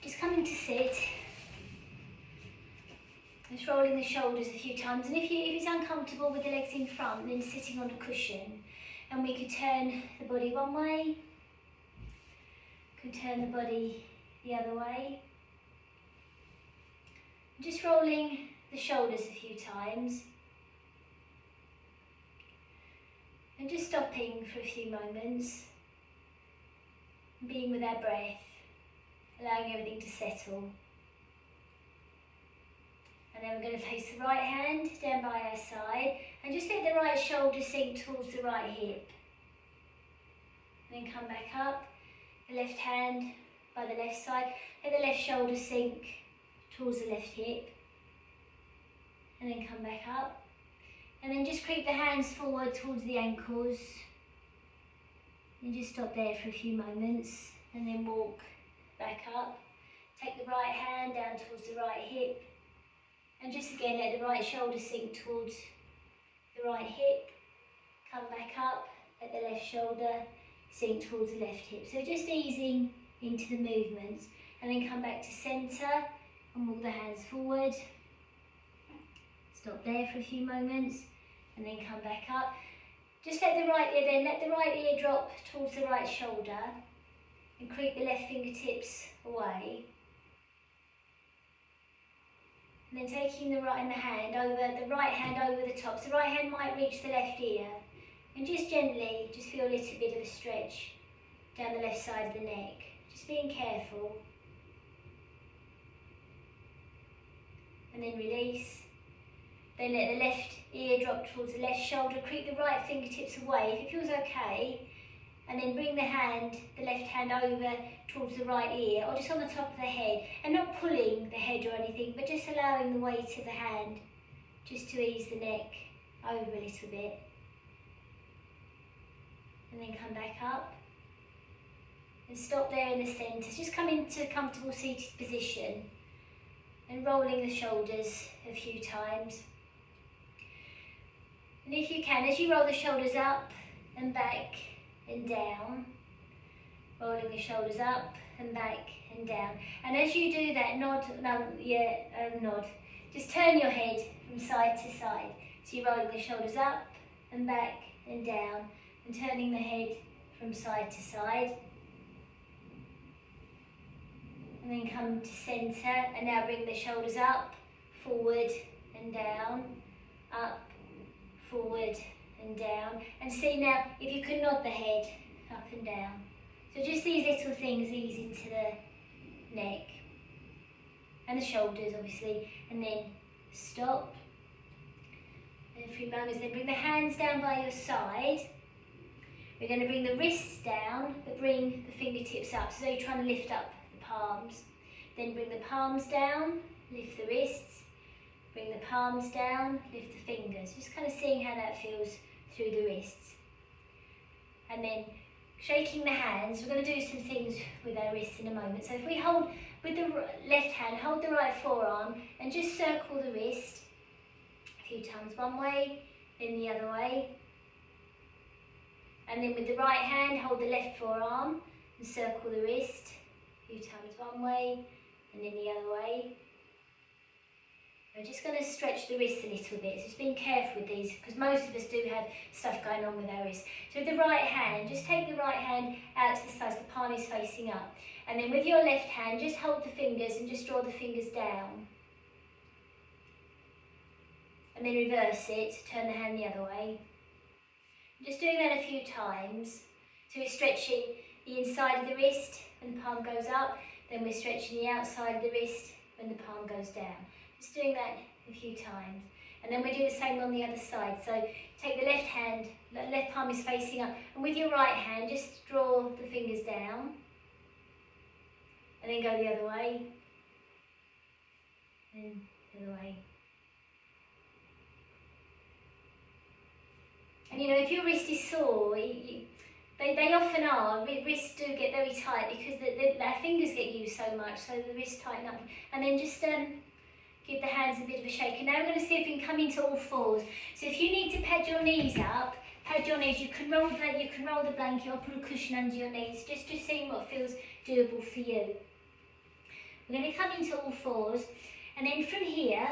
Just coming to sit. Just rolling the shoulders a few times, and if it's uncomfortable with the legs in front, then sitting on a cushion. And we could turn the body one way, could turn the body the other way. Just rolling the shoulders a few times. And just stopping for a few moments, being with our breath, allowing everything to settle. And then we're going to place the right hand down by our side and just let the right shoulder sink towards the right hip. And then come back up, the left hand by the left side, let the left shoulder sink towards the left hip. And then come back up. And then just creep the hands forward towards the ankles. And just stop there for a few moments and then walk back up. Take the right hand down towards the right hip. And just again let the right shoulder sink towards the right hip. Come back up, let the left shoulder sink towards the left hip. So just easing into the movements. And then come back to centre and walk the hands forward. Stop there for a few moments and then come back up. Just let the right ear drop towards the right shoulder and creep the left fingertips away. And then taking the right hand over the top. So the right hand might reach the left ear. And just gently, just feel a little bit of a stretch down the left side of the neck. Just being careful. And then release. Then let the left ear drop towards the left shoulder. Creep the right fingertips away if it feels okay. And then bring the left hand over towards the right ear or just on the top of the head. And not pulling the head or anything, but just allowing the weight of the hand just to ease the neck over a little bit. And then come back up. And stop there in the centre. Just come into a comfortable seated position. And rolling the shoulders a few times. And if you can, as you roll the shoulders up and back and down, rolling the shoulders up and back and down. And as you do that, nod. Just turn your head from side to side. So you're rolling the shoulders up and back and down and turning the head from side to side. And then come to centre and now bring the shoulders up, forward and down, up, forward and down. And see now if you can nod the head up and down. So just these little things ease into the neck and the shoulders obviously. And then stop. And a few moments, then bring the hands down by your side. We're going to bring the wrists down, but bring the fingertips up. So you're trying to lift up the palms. Then bring the palms down, lift the wrists. Bring the palms down, lift the fingers. Just kind of seeing how that feels through the wrists. And then shaking the hands. We're going to do some things with our wrists in a moment. So if we hold with the left hand, hold the right forearm and just circle the wrist a few times one way, then the other way. And then with the right hand, hold the left forearm and circle the wrist a few times one way and then the other way. We're just going to stretch the wrists a little bit, so just being careful with these because most of us do have stuff going on with our wrists. So with the right hand, just take the right hand out to the side so the palm is facing up. And then with your left hand, just hold the fingers and just draw the fingers down. And then reverse it, turn the hand the other way. Just doing that a few times. So we're stretching the inside of the wrist when the palm goes up, then we're stretching the outside of the wrist when the palm goes down. Just doing that a few times. And then we do the same on the other side. So take the left hand, left palm is facing up, and with your right hand, just draw the fingers down. And then go the other way. And the other way. And you know, if your wrist is sore, they often are. Wrists do get very tight because their fingers get used so much, so the wrists tighten up. And then just give the hands a bit of a shake. And now we're going to see if we can come into all fours. So if you need to pad your knees up, pad your knees. You can roll the blanket or put a cushion under your knees. Just seeing what feels doable for you. We're going to come into all fours, and then from here,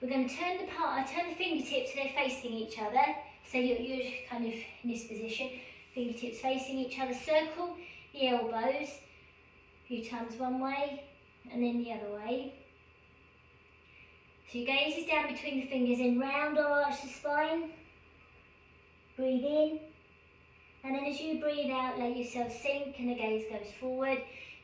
we're going to turn the fingertips so they're facing each other. So you're kind of in this position, fingertips facing each other. Circle the elbows a few times one way, and then the other way. So your gaze is down between the fingers, and round or arch the spine. Breathe in, and then as you breathe out, let yourself sink, and the gaze goes forward.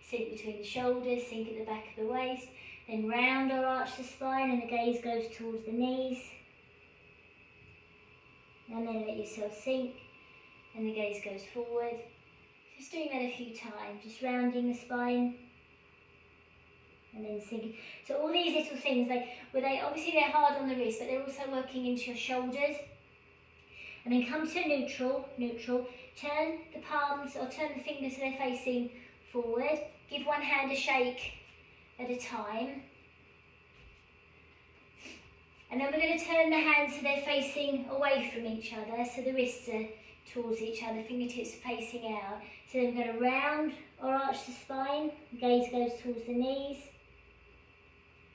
Sink between the shoulders, sink at the back of the waist. Then round or arch the spine, and the gaze goes towards the knees. And then let yourself sink, and the gaze goes forward. Just doing that a few times, just rounding the spine. And then sinking. So all these little things, obviously they're hard on the wrist, but they're also working into your shoulders. And then come to neutral. Turn the palms, or turn the fingers so they're facing forward. Give one hand a shake at a time. And then we're going to turn the hands so they're facing away from each other, so the wrists are towards each other, fingertips are facing out. So then we're going to round or arch the spine, gaze goes towards the knees.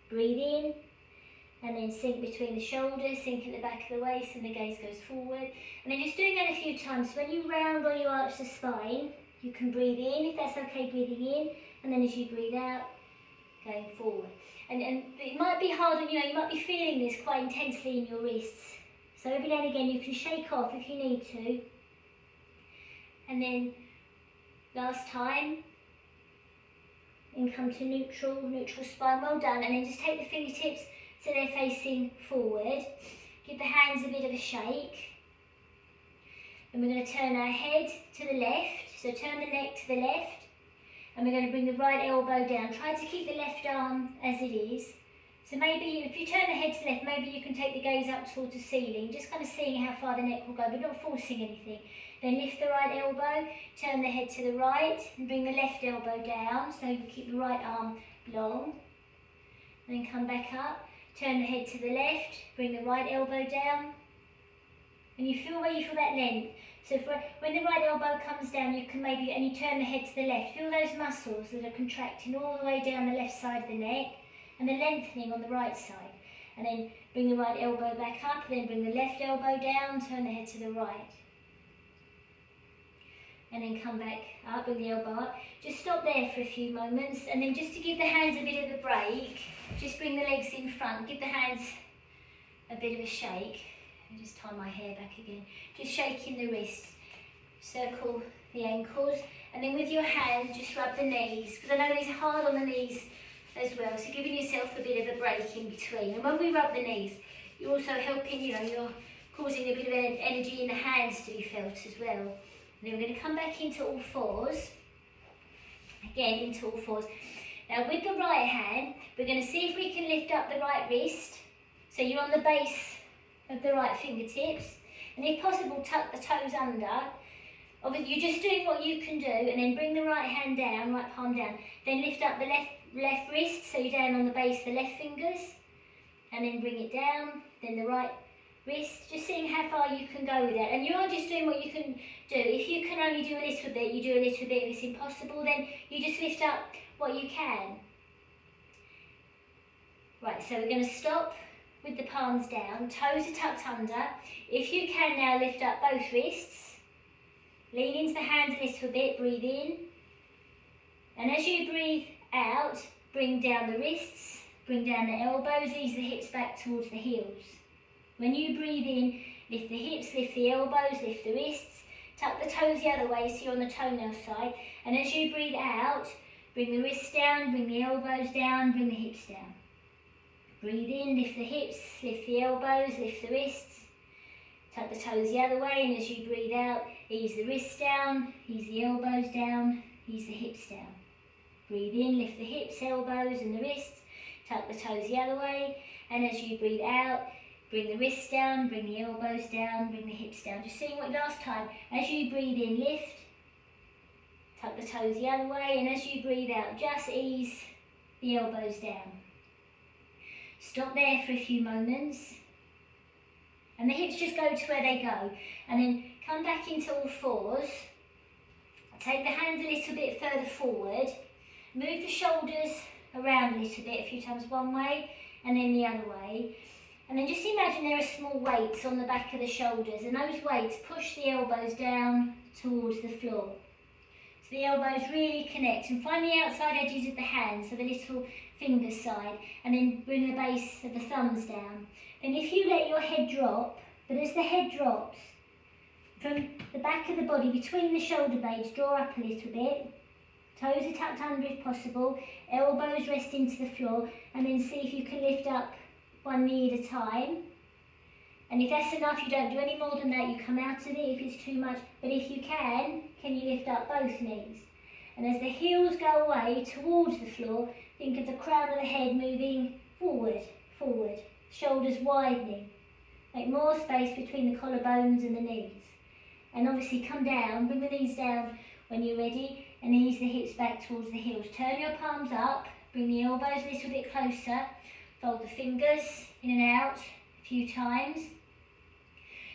Breathe in, and then sink between the shoulders, sink at the back of the waist, and the gaze goes forward. And then just doing that a few times. So when you round or you arch the spine, you can breathe in, if that's okay, breathing in, and then as you breathe out, going forward. And it might be hard, and you might be feeling this quite intensely in your wrists. So every now and again you can shake off if you need to. And then last time, and come to neutral spine, well done. And then just take the fingertips so they're facing forward. Give the hands a bit of a shake. And we're going to turn our head to the left, so turn the neck to the left. And we're going to bring the right elbow down. Try to keep the left arm as it is. So maybe if you turn the head to the left, maybe you can take the gaze up towards the ceiling, just kind of seeing how far the neck will go, but not forcing anything. Then lift the right elbow, turn the head to the right, and bring the left elbow down, so you keep the right arm long. And then come back up, turn the head to the left, bring the right elbow down. And you feel where you feel that length. So when the right elbow comes down, you can and you turn the head to the left, feel those muscles that are contracting all the way down the left side of the neck, and the lengthening on the right side. And then bring the right elbow back up, then bring the left elbow down, turn the head to the right. And then come back up, bring the elbow up. Just stop there for a few moments, and then just to give the hands a bit of a break, just bring the legs in front, give the hands a bit of a shake. And just tie my hair back again. Just shaking the wrists, circle the ankles, and then with your hands just rub the knees, because I know these are hard on the knees as well, so giving yourself a bit of a break in between. And when we rub the knees, you're also helping, you're causing a bit of energy in the hands to be felt as well. And then we're going to come back into all fours, again into all fours. Now with the right hand, we're going to see if we can lift up the right wrist, so you're on the base of the right fingertips, and if possible tuck the toes under. Obviously you're just doing what you can do, and then bring the right hand down, right palm down, then lift up the left wrist, so you're down on the base of the left fingers, and then bring it down, then the right wrist, just seeing how far you can go with that. And you are just doing what you can do. If you can only do a little bit, you do a little bit. If it's impossible, then you just lift up what you can. Right, so we're going to stop with the palms down, toes are tucked under. If you can now lift up both wrists, lean into the hands a little bit, breathe in. And as you breathe out, bring down the wrists, bring down the elbows, ease the hips back towards the heels. When you breathe in, lift the hips, lift the elbows, lift the wrists, tuck the toes the other way so you're on the toenail side. And as you breathe out, bring the wrists down, bring the elbows down, bring the hips down. Breathe in, lift the hips, lift the elbows, lift the wrists, tuck the toes the other way, and as you breathe out, ease the wrists down, ease the elbows down, ease the hips down. Breathe in, lift the hips, elbows and the wrists, tuck the toes the other way, and as you breathe out, bring the wrists down, bring the elbows down, bring the hips down. Just seeing what last time. As you breathe in, lift, tuck the toes the other way, and as you breathe out, just ease the elbows down. Stop there for a few moments, and the hips just go to where they go, and then come back into all fours. Take the hands a little bit further forward. Move the shoulders around a little bit, a few times one way and then the other way. And then just imagine there are small weights on the back of the shoulders, and those weights push the elbows down towards the floor. So the elbows really connect, and find the outside edges of the hands, so the little finger side, and then bring the base of the thumbs down. Then if you let your head drop, but as the head drops, from the back of the body, between the shoulder blades, draw up a little bit. Toes are tucked under if possible, elbows rest into the floor, and then see if you can lift up one knee at a time. And if that's enough, you don't do any more than that, you come out of it if it's too much. But if you can you lift up both knees? And as the heels go away towards the floor, think of the crown of the head moving forward, forward, shoulders widening. Make more space between the collarbones and the knees. And obviously come down, bring the knees down when you're ready, and ease the hips back towards the heels. Turn your palms up, bring the elbows a little bit closer, fold the fingers in and out a few times.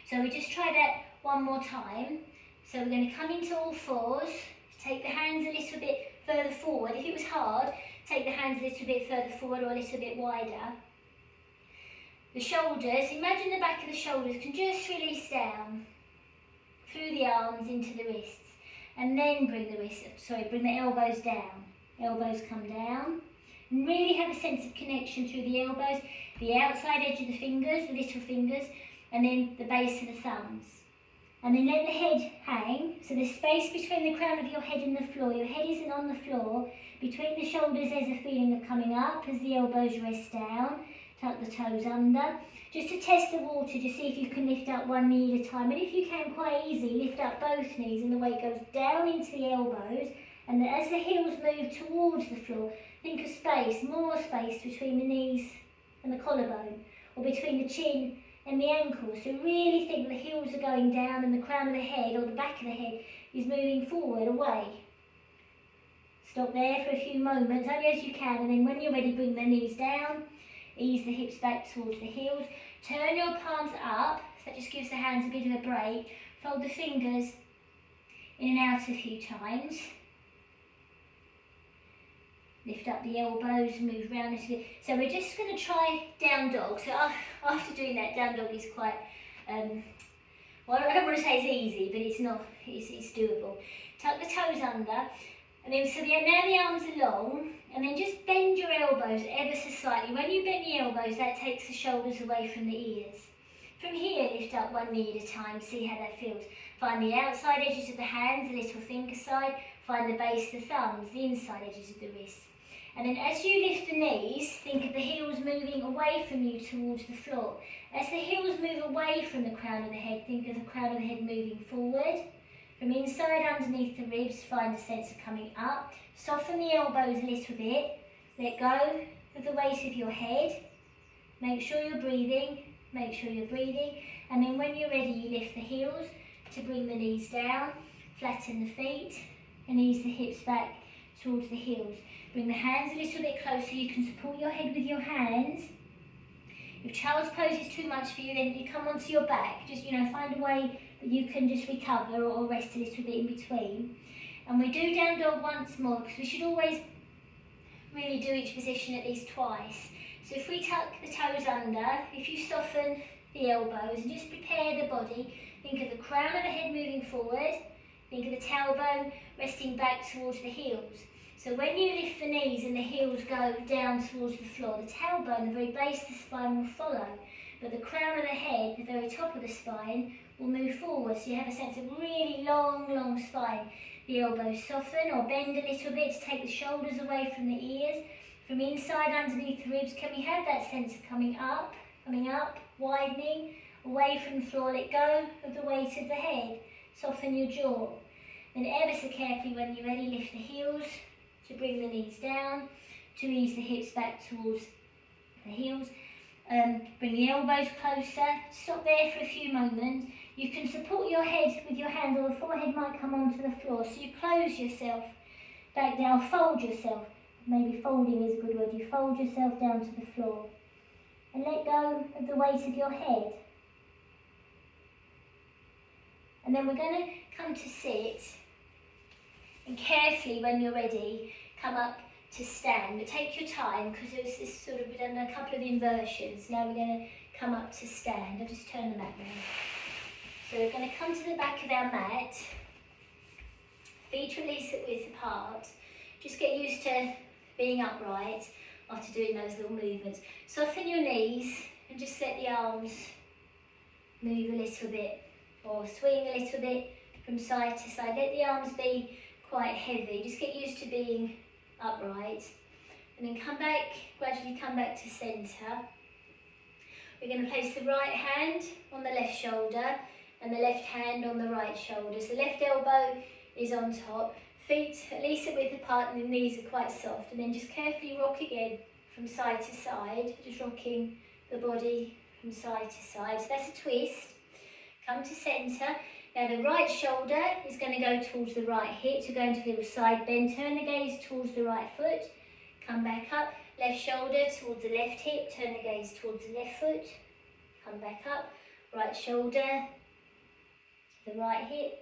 So we just try that one more time. So we're going to come into all fours, take the hands a little bit further forward. If it was hard, take the hands a little bit further forward or a little bit wider. The shoulders, imagine the back of the shoulders can just release down through the arms into the wrists. And then bring the elbows down. Elbows come down. And really have a sense of connection through the elbows, the outside edge of the fingers, the little fingers, and then the base of the thumbs. And then let the head hang, so there's space between the crown of your head and the floor. Your head isn't on the floor. Between the shoulders there's a feeling of coming up as the elbows rest down. Tuck the toes under. Just to test the water, just see if you can lift up one knee at a time. And if you can, quite easy, lift up both knees and the weight goes down into the elbows. And as the heels move towards the floor, think of space, more space between the knees and the collarbone, or between the chin and the ankle. So really think the heels are going down and the crown of the head, or the back of the head, is moving forward, away. Stop there for a few moments, only as you can, and then when you're ready, bring the knees down. Ease the hips back towards the heels. Turn your palms up, so that just gives the hands a bit of a break. Fold the fingers in and out a few times. Lift up the elbows, move round a little bit. So we're just going to try down dog. So after doing that, down dog is quite, well, I don't want to say it's easy, but it's not, it's doable. Tuck the toes under. And then, so now the arms are long, and then just bend your elbows ever so slightly. When you bend the elbows, that takes the shoulders away from the ears. From here, lift up one knee at a time, see how that feels. Find the outside edges of the hands, the little finger side. Find the base of the thumbs, the inside edges of the wrists. And then as you lift the knees, think of the heels moving away from you towards the floor. As the heels move away from the crown of the head, think of the crown of the head moving forward. From inside underneath the ribs, find a sense of coming up. Soften the elbows a little bit. Let go of the weight of your head. Make sure you're breathing. Make sure you're breathing. And then when you're ready, you lift the heels to bring the knees down. Flatten the feet and ease the hips back towards the heels. Bring the hands a little bit closer. You can support your head with your hands. If child's pose is too much for you, then you come onto your back. Just, find a way that you can just recover or rest a little bit in between. And we do down dog once more, because we should always really do each position at least twice. So if we tuck the toes under, if you soften the elbows and just prepare the body, think of the crown of the head moving forward, think of the tailbone resting back towards the heels. So when you lift the knees and the heels go down towards the floor, the tailbone, the very base of the spine will follow, but the crown of the head, the very top of the spine, will move forward, so you have a sense of really long spine. The elbows soften or bend a little bit to take the shoulders away from the ears. From inside underneath the ribs, can we have that sense of coming up, widening, away from the floor. Let go of the weight of the head. Soften your jaw. Then ever so carefully, when you're ready, lift the heels to bring the knees down, to ease the hips back towards the heels. Bring the elbows closer. Stop there for a few moments. You can support your head with your hand, or the forehead might come onto the floor. So you close yourself back down, fold yourself. Maybe folding is a good word. You fold yourself down to the floor. And let go of the weight of your head. And then we're going to come to sit. And carefully, when you're ready, come up to stand, but take your time because there's this sort of, we've done a couple of inversions. Now we're going to come up to stand. I'll just turn the mat round. So we're going to come to the back of our mat, feet release at width apart. Just get used to being upright after doing those little movements. Soften your knees and just let the arms move a little bit or swing a little bit from side to side. Let the arms be quite heavy. Just get used to being upright. And then come back, gradually come back to centre. We're going to place the right hand on the left shoulder and the left hand on the right shoulder. So left elbow is on top, feet at least a width apart and the knees are quite soft. And then just carefully rock again from side to side, just rocking the body from side to side. So that's a twist. Come to centre. Now the right shoulder is going to go towards the right hip, so go into a little side bend. Turn the gaze towards the right foot. Come back up. Left shoulder towards the left hip. Turn the gaze towards the left foot. Come back up. Right shoulder to the right hip.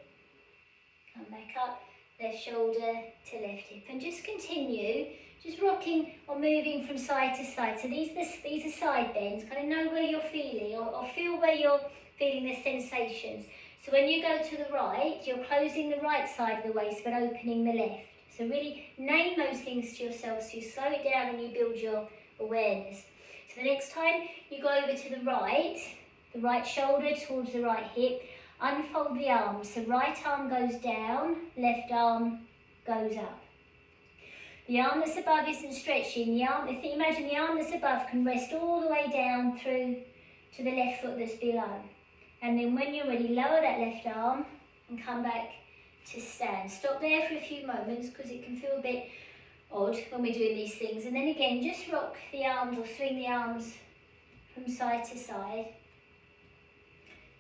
Come back up. Left shoulder to left hip. And just continue, just rocking or moving from side to side. So these are side bends. Kind of know where you're feeling or feel where you're feeling the sensations. So when you go to the right, you're closing the right side of the waist but opening the left. So really name those things to yourself so you slow it down and you build your awareness. So the next time you go over to the right shoulder towards the right hip, unfold the arms. So right arm goes down, left arm goes up. The arm that's above isn't stretching. Imagine the arm that's above can rest all the way down through to the left foot that's below. And then when you're ready, lower that left arm and come back to stand. Stop there for a few moments because it can feel a bit odd when we're doing these things. And then again, just rock the arms or swing the arms from side to side.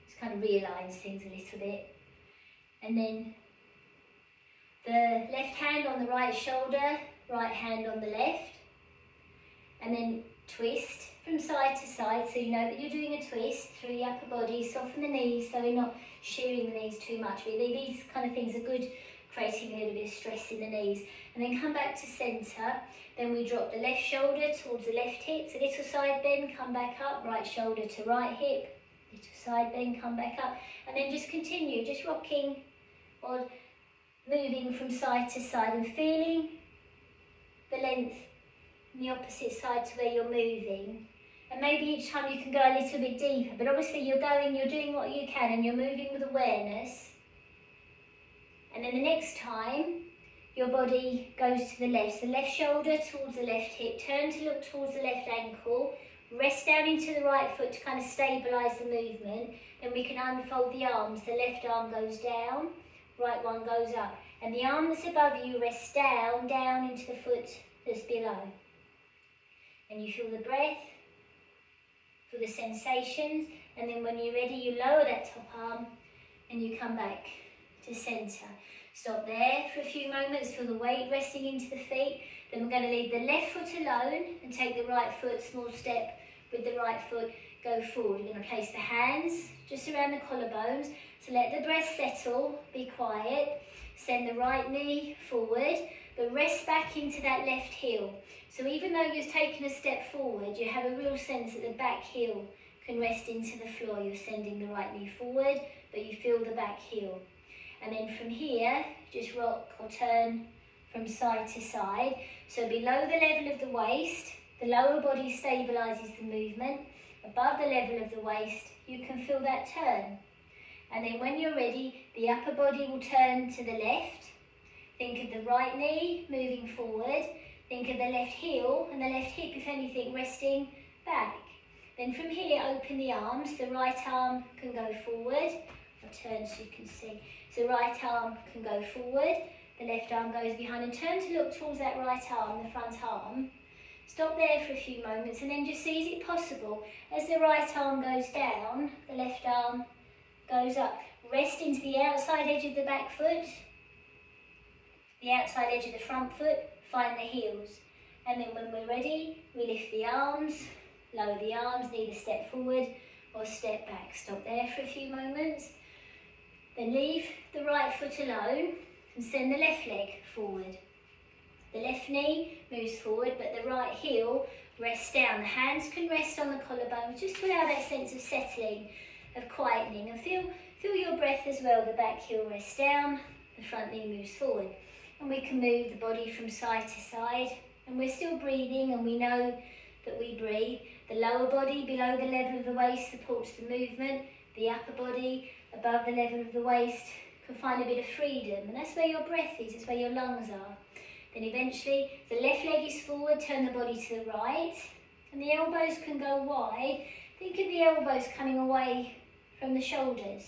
Just kind of realigns things a little bit. And then the left hand on the right shoulder, right hand on the left. And then twist from side to side, so you know that you're doing a twist through the upper body. Soften the knees so we're not shearing the knees too much. Really, these kind of things are good, creating a little bit of stress in the knees. And then come back to centre. Then we drop the left shoulder towards the left hip. So little side bend, come back up. Right shoulder to right hip. Little side bend, come back up. And then just continue, just rocking or moving from side to side and feeling the length on the opposite side to where you're moving. And maybe each time you can go a little bit deeper, but obviously you're doing what you can and you're moving with awareness. And then the next time, your body goes to the left. So left shoulder towards the left hip, turn to look towards the left ankle, rest down into the right foot to kind of stabilise the movement. Then we can unfold the arms. The left arm goes down, right one goes up. And the arm that's above you rests down into the foot that's below. And you feel the breath, feel the sensations, and then when you're ready, you lower that top arm and you come back to centre. Stop there for a few moments, feel the weight resting into the feet. Then we're going to leave the left foot alone and take the right foot, small step with the right foot, go forward. We're going to place the hands just around the collarbones. So let the breath settle, be quiet. Send the right knee forward, but rest back into that left heel. So even though you've taken a step forward, you have a real sense that the back heel can rest into the floor. You're sending the right knee forward, but you feel the back heel. And then from here, just rock or turn from side to side. So below the level of the waist, the lower body stabilises the movement. Above the level of the waist, you can feel that turn. And then when you're ready, the upper body will turn to the left. Think of the right knee moving forward. Think of the left heel and the left hip, if anything, resting back. Then from here, open the arms. The right arm can go forward. I'll turn so you can see. So the right arm can go forward. The left arm goes behind and turn to look towards that right arm, the front arm. Stop there for a few moments and then just see, is it possible, as the right arm goes down, the left arm goes up. Rest into the outside edge of the back foot, the outside edge of the front foot, find the heels. And then when we're ready, we lift the arms, lower the arms, either step forward or step back. Stop there for a few moments. Then leave the right foot alone and send the left leg forward. The left knee moves forward, but the right heel rests down. The hands can rest on the collarbones just to allow that sense of settling, of quietening. And feel your breath as well. The back heel rests down, the front knee moves forward. And we can move the body from side to side. And we're still breathing, and we know that we breathe. The lower body below the level of the waist supports the movement. The upper body above the level of the waist can find a bit of freedom. And that's where your breath is, it's where your lungs are. Then eventually, the left leg is forward, turn the body to the right. And the elbows can go wide. Think of the elbows coming away from the shoulders.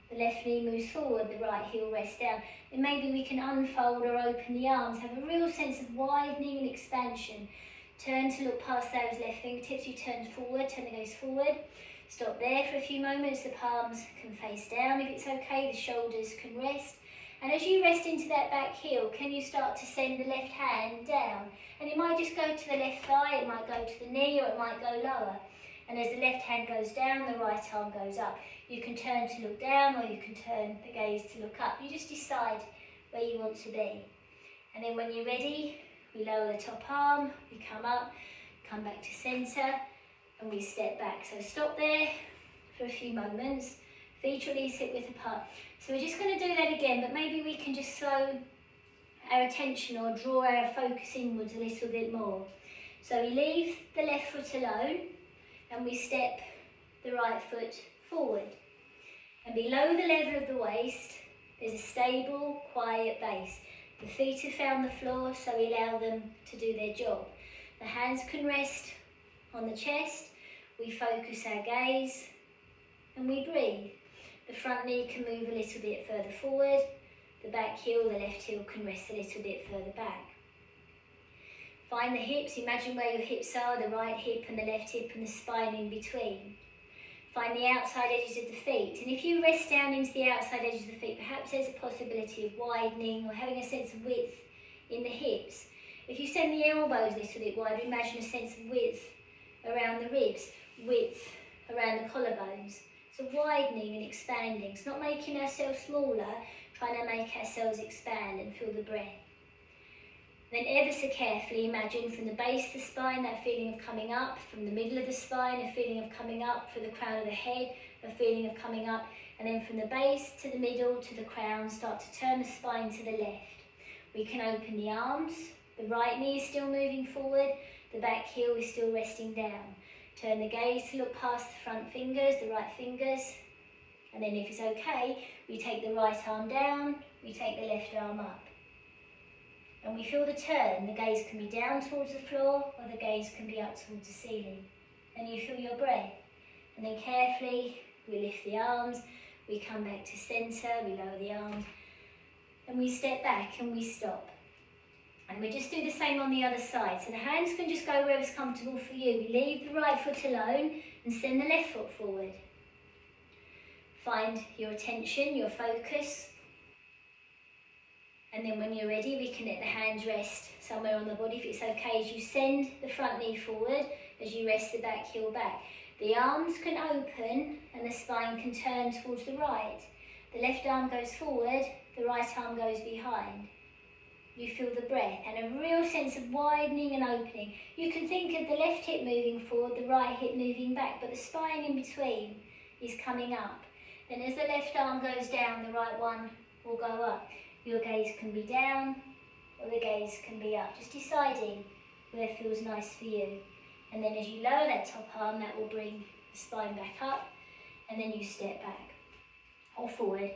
The left knee moves forward, the right heel rests down. And maybe we can unfold or open the arms, have a real sense of widening and expansion. Turn to look past those left fingertips, you turn forward, turn the gaze forward. Stop there for a few moments, the palms can face down if it's okay, the shoulders can rest. And as you rest into that back heel, can you start to send the left hand down? And it might just go to the left thigh, it might go to the knee, or it might go lower. And as the left hand goes down, the right arm goes up. You can turn to look down, or you can turn the gaze to look up. You just decide where you want to be. And then when you're ready, we lower the top arm, we come up, come back to centre, and we step back. So stop there for a few moments. Feet release, hip width apart. So we're just going to do that again, but maybe we can just slow our attention or draw our focus inwards a little bit more. So we leave the left foot alone, and we step the right foot forward. And below the level of the waist, there's a stable, quiet base. The feet have found the floor, so we allow them to do their job. The hands can rest on the chest. We focus our gaze, and we breathe. The front knee can move a little bit further forward. The back heel, the left heel can rest a little bit further back. Find the hips, imagine where your hips are, the right hip and the left hip and the spine in between. Find the outside edges of the feet, and if you rest down into the outside edges of the feet, perhaps there's a possibility of widening or having a sense of width in the hips. If you send the elbows a little bit wider, imagine a sense of width around the ribs, width around the collarbones. So widening and expanding. It's not making ourselves smaller, trying to make ourselves expand and feel the breath. Then ever so carefully imagine from the base of the spine that feeling of coming up, from the middle of the spine a feeling of coming up, for the crown of the head a feeling of coming up, and then from the base to the middle to the crown start to turn the spine to the left. We can open the arms, the right knee is still moving forward, the back heel is still resting down. Turn the gaze to look past the front fingers, the right fingers, and then if it's okay, we take the right arm down, we take the left arm up. And we feel the turn, the gaze can be down towards the floor or the gaze can be up towards the ceiling. And you feel your breath. And then carefully, we lift the arms, we come back to centre, we lower the arms, and we step back and we stop. And we just do the same on the other side. So the hands can just go wherever's comfortable for you. We leave the right foot alone and send the left foot forward. Find your attention, your focus. And then when you're ready, we can let the hands rest somewhere on the body if it's okay. As you send the front knee forward, as you rest the back heel back. The arms can open and the spine can turn towards the right. The left arm goes forward, the right arm goes behind. You feel the breath and a real sense of widening and opening. You can think of the left hip moving forward, the right hip moving back, but the spine in between is coming up. Then as the left arm goes down, the right one will go up. Your gaze can be down or the gaze can be up, just deciding where feels nice for you. And then as you lower that top arm, that will bring the spine back up, and then you step back or forward.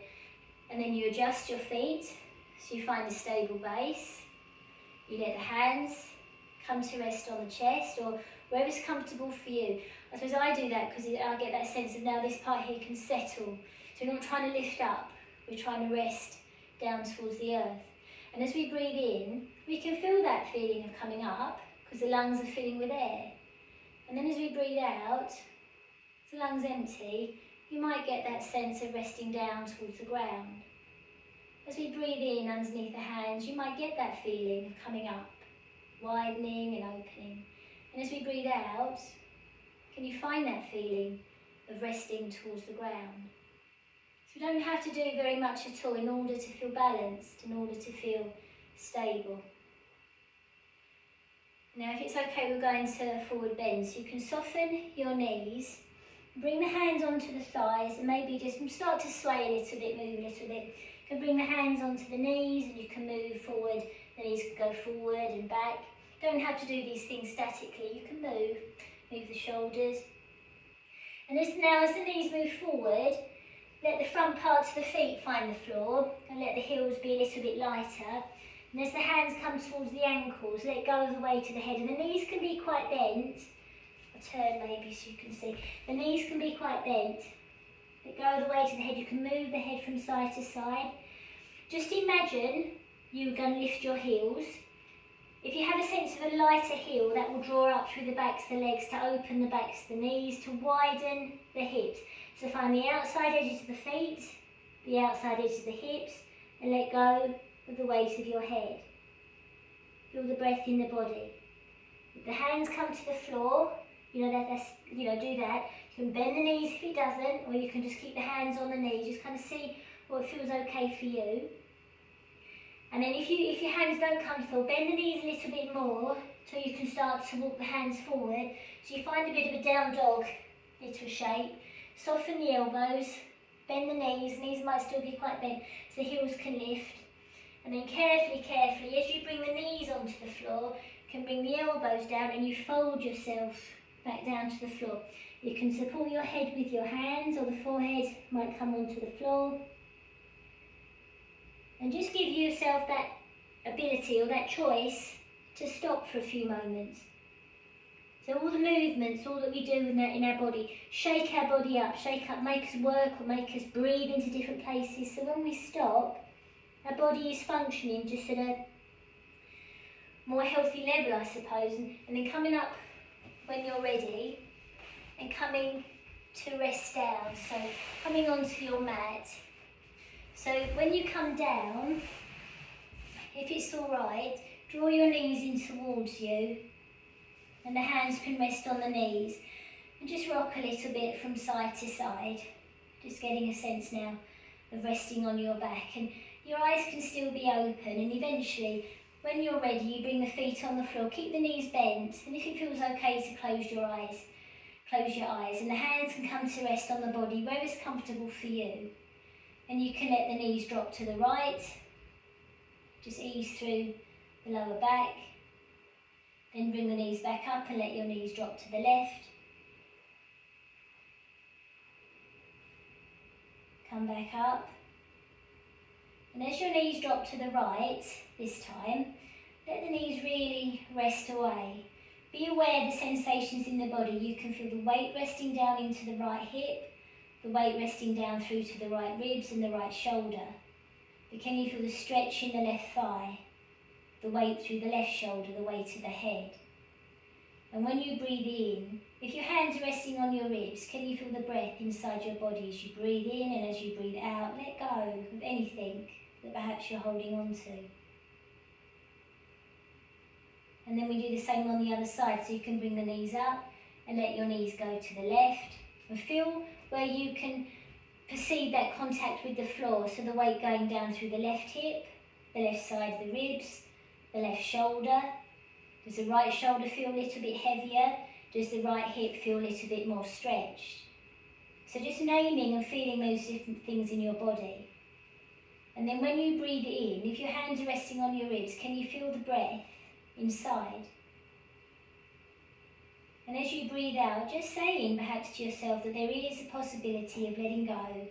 And then you adjust your feet, so you find a stable base. You let the hands come to rest on the chest or wherever's comfortable for you. I suppose I do that because I get that sense of now this part here can settle. So we're not trying to lift up, we're trying to rest down towards the earth. And as we breathe in, we can feel that feeling of coming up because the lungs are filling with air. And then as we breathe out, as the lungs empty, you might get that sense of resting down towards the ground. As we breathe in underneath the hands, you might get that feeling of coming up, widening and opening. And as we breathe out, can you find that feeling of resting towards the ground? So we don't have to do very much at all in order to feel balanced, in order to feel stable. Now if it's okay, we're going to forward bend. So you can soften your knees, bring the hands onto the thighs and maybe just start to sway a little bit, move a little bit. You can bring the hands onto the knees and you can move forward. The knees can go forward and back. You don't have to do these things statically. You can move the shoulders. And as the knees move forward, let the front parts of the feet find the floor and let the heels be a little bit lighter. And as the hands come towards the ankles, let go of the weight of the head. And the knees can be quite bent. I'll turn maybe so you can see. The knees can be quite bent. Let go of the weight of the head. You can move the head from side to side. Just imagine you're going to lift your heels. If you have a sense of a lighter heel, that will draw up through the backs of the legs to open the backs of the knees, to widen the hips. So find the outside edges of the feet, the outside edges of the hips, and let go of the weight of your head. Feel the breath in the body. If the hands come to the floor, do that. You can bend the knees if it doesn't, or you can just keep the hands on the knees. Just kind of see what feels okay for you. And then if your hands don't come to the floor, bend the knees a little bit more so you can start to walk the hands forward. So you find a bit of a down dog little shape. Soften the elbows, bend the knees might still be quite bent so the heels can lift. And then carefully, as you bring the knees onto the floor, you can bring the elbows down and you fold yourself back down to the floor. You can support your head with your hands, or the forehead might come onto the floor. And just give yourself that ability or that choice to stop for a few moments. So all the movements, all that we do in our body, shake our body up, make us work or make us breathe into different places. So when we stop, our body is functioning just at a more healthy level, I suppose. And then coming up when you're ready and coming to rest down. So coming onto your mat. So when you come down, if it's all right, draw your knees in towards you and the hands can rest on the knees. And just rock a little bit from side to side, just getting a sense now of resting on your back. And your eyes can still be open, and eventually, when you're ready, you bring the feet on the floor, keep the knees bent, and if it feels okay to close your eyes, and the hands can come to rest on the body, wherever's comfortable for you. And you can let the knees drop to the right, just ease through the lower back, then bring the knees back up and let your knees drop to the left. Come back up. And as your knees drop to the right this time, let the knees really rest away. Be aware of the sensations in the body. You can feel the weight resting down into the right hip, the weight resting down through to the right ribs and the right shoulder. But can you feel the stretch in the left thigh, the weight through the left shoulder, the weight of the head? And when you breathe in, if your hands are resting on your ribs, can you feel the breath inside your body as you breathe in, and as you breathe out, let go of anything that perhaps you're holding on to. And then we do the same on the other side, so you can bring the knees up and let your knees go to the left. And feel where you can perceive that contact with the floor, so the weight going down through the left hip, the left side of the ribs, the left shoulder. Does the right shoulder feel a little bit heavier? Does the right hip feel a little bit more stretched? So just naming and feeling those different things in your body. And then when you breathe in, if your hands are resting on your ribs, can you feel the breath inside? And as you breathe out, just saying perhaps to yourself that there is a possibility of letting go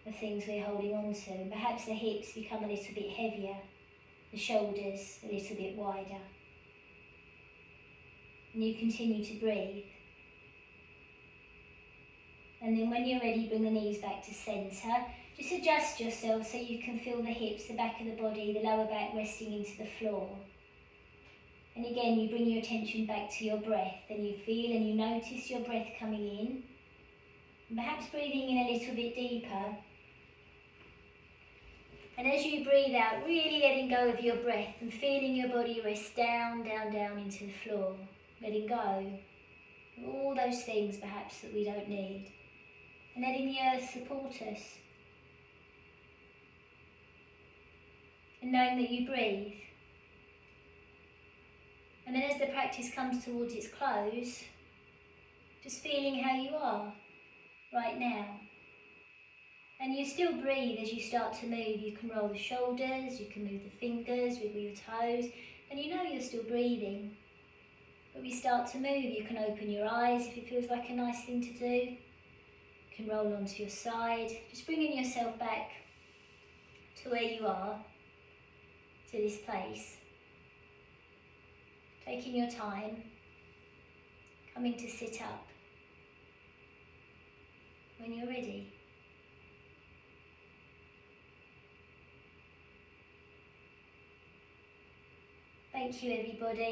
of things we're holding on to. And perhaps the hips become a little bit heavier, the shoulders a little bit wider. And you continue to breathe. And then when you're ready, bring the knees back to centre. Just adjust yourself so you can feel the hips, the back of the body, the lower back resting into the floor. And again, you bring your attention back to your breath, and you feel and you notice your breath coming in. And perhaps breathing in a little bit deeper. And as you breathe out, really letting go of your breath and feeling your body rest down, down, down into the floor. Letting go of all those things perhaps that we don't need. And letting the earth support us. And knowing that you breathe. And then as the practice comes towards its close, just feeling how you are right now. And you still breathe as you start to move. You can roll the shoulders, you can move the fingers, wiggle your toes, and you know you're still breathing. But we start to move, you can open your eyes if it feels like a nice thing to do. You can roll onto your side, just bringing yourself back to where you are, to this place. Taking your time, coming to sit up when you're ready. Thank you, everybody.